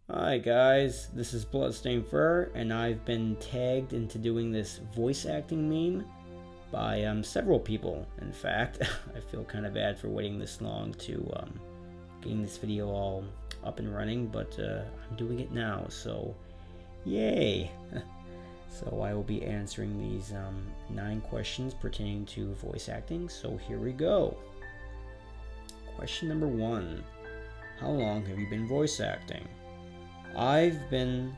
Hi guys, this is Bloodstainedfur, and I've been tagged into doing this voice acting meme by several people. In fact, I feel kind of bad for waiting this long to getting this video all up and running, but I'm doing it now, so yay! So I will be answering these 9 questions pertaining to voice acting, so here we go. Question number 1. How long have you been voice acting? I've been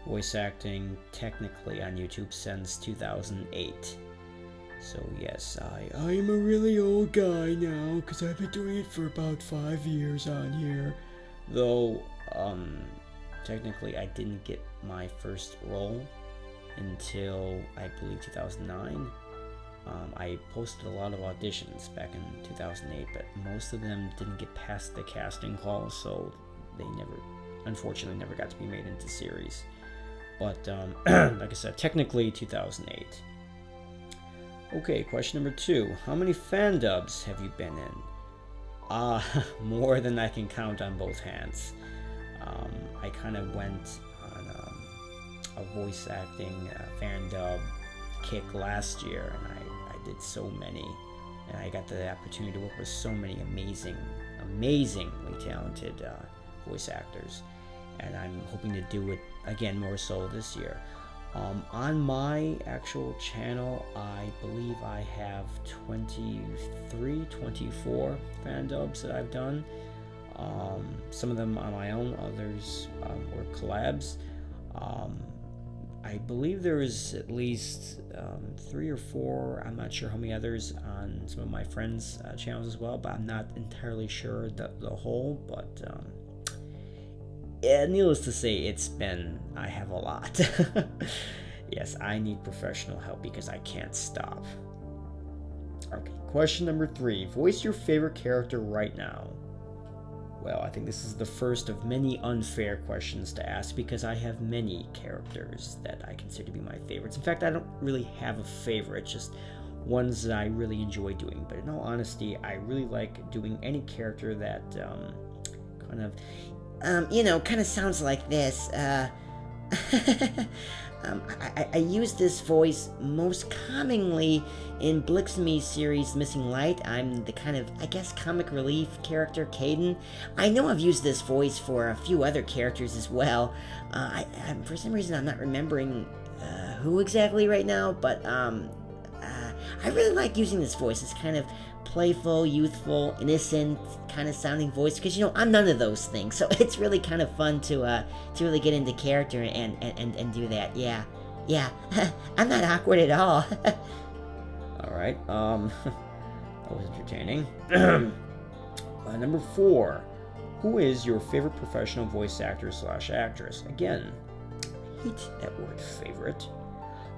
voice acting technically on YouTube since 2008. So yes, I'm a really old guy now because I've been doing it for about 5 years on here. Though, technically I didn't get my first role until, I believe, 2009. I posted a lot of auditions back in 2008, but most of them didn't get past the casting call, so they unfortunately never got to be made into series. But like I said, technically 2008. Okay, question number 2. How many fandubs have you been in? More than I can count on both hands. I kind of went on a voice acting fandub kick last year, and I did so many, and I got the opportunity to work with so many amazingly talented voice actors, and I'm hoping to do it again more so this year. On my actual channel, I believe I have 24 fandubs that I've done. Some of them on my own, others were collabs. I believe there is at least 3 or 4, I'm not sure how many others, on some of my friends' channels as well, but I'm not entirely sure the whole, but yeah, needless to say, I have a lot. Yes, I need professional help because I can't stop. Okay, question number 3. Voice your favorite character right now. Well, I think this is the first of many unfair questions to ask because I have many characters that I consider to be my favorites. In fact, I don't really have a favorite, just ones that I really enjoy doing. But in all honesty, I really like doing any character that kind of sounds like this. I use this voice most commonly in Blix and Me series Missing Light. I'm the kind of, I guess, comic relief character, Caden. I know I've used this voice for a few other characters as well. For some reason, I'm not remembering who exactly right now, but I really like using this voice. It's kind of playful, youthful, innocent kind of sounding voice, because I'm none of those things, so it's really kind of fun to really get into character and do that. Yeah I'm not awkward at all. All right, that was entertaining. Number 4, who is your favorite professional voice actor / actress? Again, I hate that word favorite.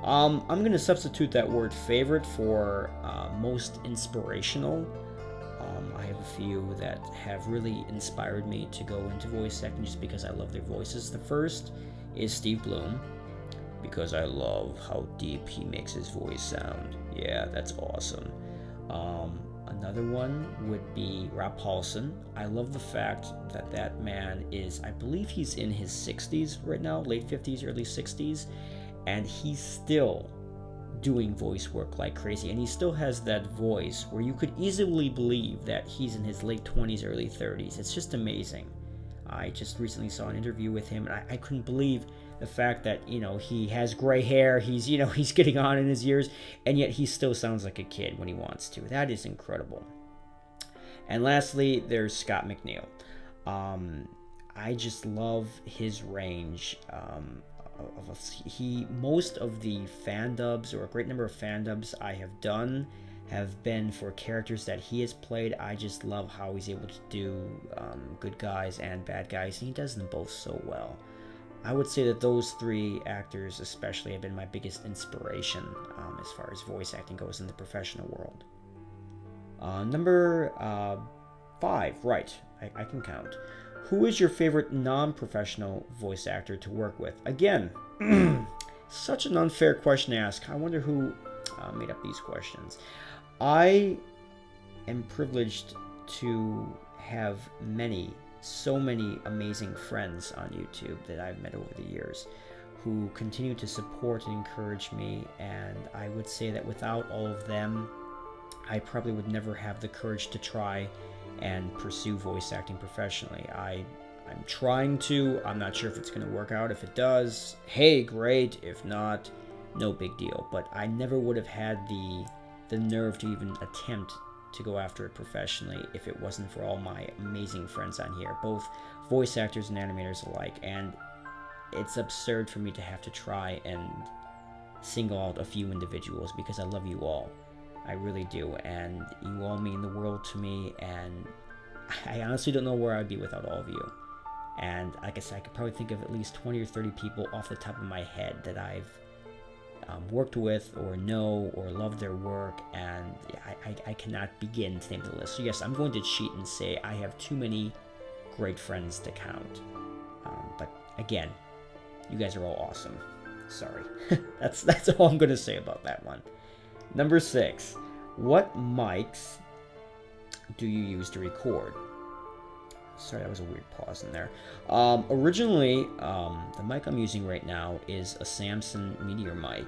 I'm going to substitute that word favorite for most inspirational. I have a few that have really inspired me to go into voice acting just because I love their voices. The first is Steve Bloom, because I love how deep he makes his voice sound. Yeah, that's awesome. Another one would be Rob Paulson. I love the fact that that man is, I believe he's in his 60s right now, late 50s, early 60s. And he's still doing voice work like crazy. And he still has that voice where you could easily believe that he's in his late 20s, early 30s. It's just amazing. I just recently saw an interview with him, and I couldn't believe the fact that, he has gray hair, he's getting on in his years, and yet he still sounds like a kid when he wants to. That is incredible. And lastly, there's Scott McNeil. I just love his range. Most of the fandubs, or a great number of fandubs I have done, have been for characters that he has played. I just love how he's able to do good guys and bad guys, and he does them both so well. I would say that those 3 actors especially have been my biggest inspiration as far as voice acting goes in the professional world. Number 5, right, I can count. Who is your favorite non-professional voice actor to work with? Again, such an unfair question to ask. I wonder who made up these questions. I am privileged to have many so many amazing friends on YouTube that I've met over the years who continue to support and encourage me, and I would say that without all of them, I probably would never have the courage to try and pursue voice acting professionally. I'm trying to. I'm not sure if it's going to work out. If it does, hey, great. If not, no big deal. But I never would have had the nerve to even attempt to go after it professionally if it wasn't for all my amazing friends on here, both voice actors and animators alike. And it's absurd for me to have to try and single out a few individuals because I love you all. I really do, and you all mean the world to me, and I honestly don't know where I'd be without all of you. And like I said, I could probably think of at least 20 or 30 people off the top of my head that I've worked with or know or love their work, and I cannot begin to name the list. So yes, I'm going to cheat and say I have too many great friends to count. But again, you guys are all awesome. Sorry. that's all I'm going to say about that one. Number 6, what mics do you use to record? Sorry, that was a weird pause in there. Originally, the mic I'm using right now is a Samson Meteor mic.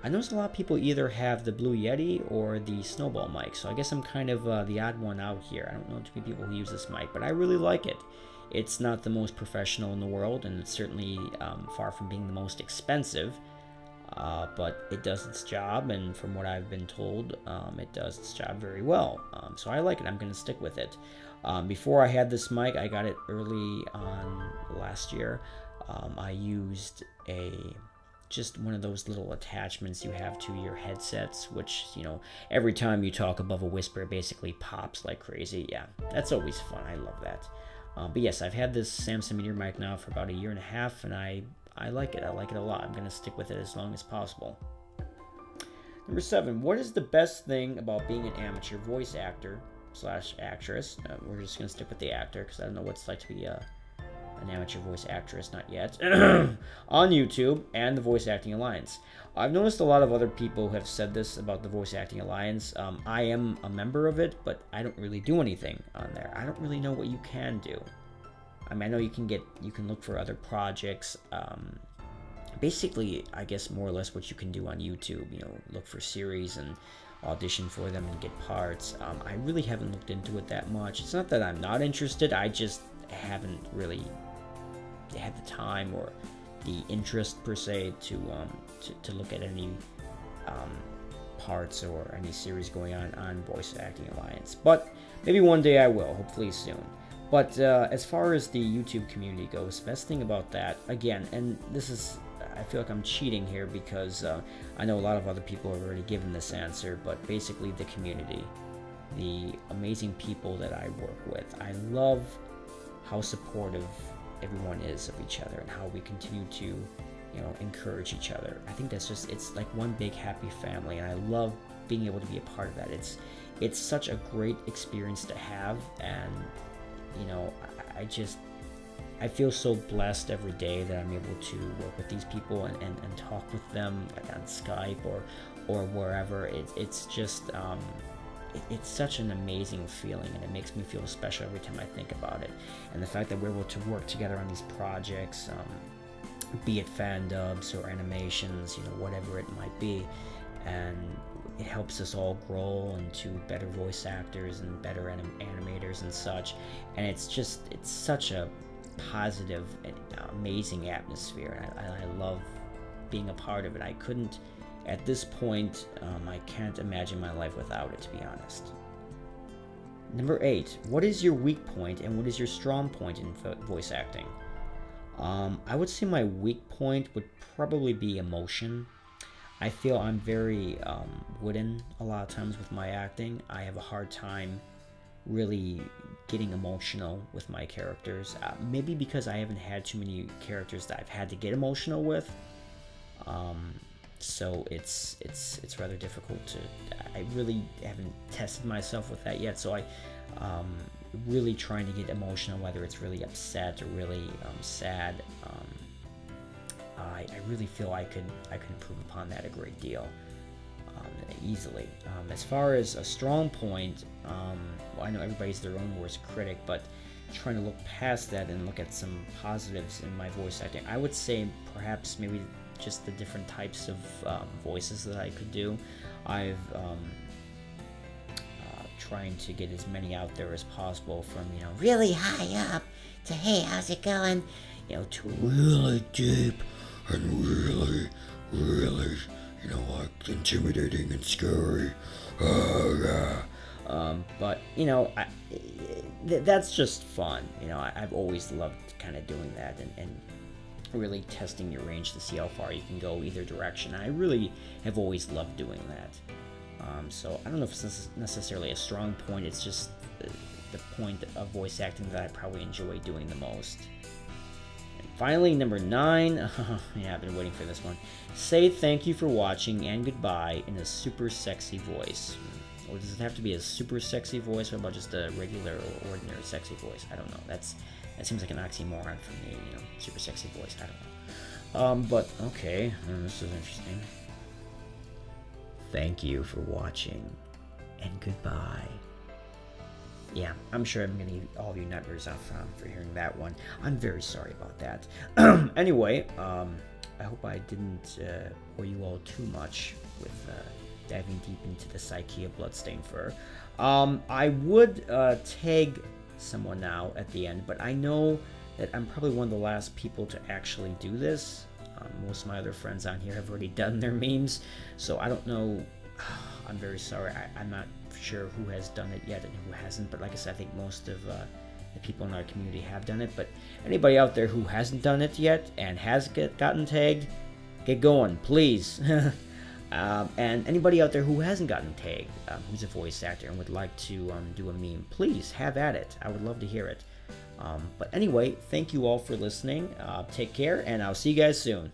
I noticed a lot of people either have the Blue Yeti or the Snowball mic, so I guess I'm kind of the odd one out here. I don't know too many people who use this mic, but I really like it. It's not the most professional in the world, and it's certainly far from being the most expensive. But it does its job, and from what I've been told, it does its job very well. So I like it. I'm going to stick with it. Before I had this mic, I got it early on last year. I used just one of those little attachments you have to your headsets, which, you know, every time you talk above a whisper, it basically pops like crazy. Yeah, that's always fun. I love that. But yes, I've had this Samson Meteor mic now for about 1.5 years, and I like it. I like it a lot. I'm going to stick with it as long as possible. Number 7, what is the best thing about being an amateur voice actor / actress? We're just going to stick with the actor because I don't know what it's like to be an amateur voice actress, not yet, on YouTube and the Voice Acting Alliance. I've noticed a lot of other people who have said this about the Voice Acting Alliance. I am a member of it, but I don't really do anything on there. I don't really know what you can do. I mean, I know you can look for other projects. Basically, I guess more or less what you can do on YouTube. You know, look for series and audition for them and get parts. I really haven't looked into it that much. It's not that I'm not interested. I just haven't really had the time or the interest per se to look at any parts or any series going on Voice Acting Alliance. But maybe one day I will. Hopefully soon. But as far as the YouTube community goes, best thing about that, again, and this is, I feel like I'm cheating here because I know a lot of other people have already given this answer, but basically the community, the amazing people that I work with. I love how supportive everyone is of each other and how we continue to, you know, encourage each other. I think that's just, it's like one big happy family, and I love being able to be a part of that. It's such a great experience to have, and you know, I feel so blessed every day that I'm able to work with these people and talk with them, like on Skype or wherever. It's just it's such an amazing feeling, and it makes me feel special every time I think about it. And the fact that we're able to work together on these projects, be it fandubs or animations, you know, whatever it might be, and it helps us all grow into better voice actors and better animators and such. And it's such a positive and amazing atmosphere, and I love being a part of it. I couldn't, at this point, I can't imagine my life without it, to be honest. Number 8, what is your weak point and what is your strong point in voice acting? I would say my weak point would probably be emotion. I feel I'm very wooden a lot of times with my acting. I have a hard time really getting emotional with my characters. Maybe because I haven't had too many characters that I've had to get emotional with. So it's rather difficult to. I really haven't tested myself with that yet. So I really trying to get emotional, whether it's really upset or really sad. I really feel I could improve upon that a great deal, easily. As far as a strong point, well, I know everybody's their own worst critic, but trying to look past that and look at some positives in my voice acting, I would say perhaps maybe just the different types of voices that I could do. I've trying to get as many out there as possible, from really high up to hey, how's it going, to really deep and really like intimidating and scary. But that's just fun. I've always loved kind of doing that and really testing your range to see how far you can go either direction. I really have always loved doing that. So I don't know if it's necessarily a strong point. It's just the point of voice acting that I probably enjoy doing the most. And finally, number 9. Yeah, I've been waiting for this one. Say thank you for watching and goodbye in a super sexy voice. Or does it have to be a super sexy voice? Or about just a regular or ordinary sexy voice? I don't know. That seems like an oxymoron for me. Super sexy voice. I don't know. But okay, this is interesting. Thank you for watching, and goodbye. Yeah, I'm sure I'm going to give all of you nightmares off for hearing that one. I'm very sorry about that. Anyway, I hope I didn't bore you all too much with diving deep into the psyche of Bloodstainedfur. I would tag someone now at the end, but I know that I'm probably one of the last people to actually do this. Most of my other friends on here have already done their memes, so I don't know. I'm very sorry. I'm not sure who has done it yet and who hasn't, but like I said, I think most of the people in our community have done it. But anybody out there who hasn't done it yet and has gotten tagged, get going, please. And anybody out there who hasn't gotten tagged, who's a voice actor and would like to do a meme, please have at it. I would love to hear it. But anyway, thank you all for listening. Take care, and I'll see you guys soon.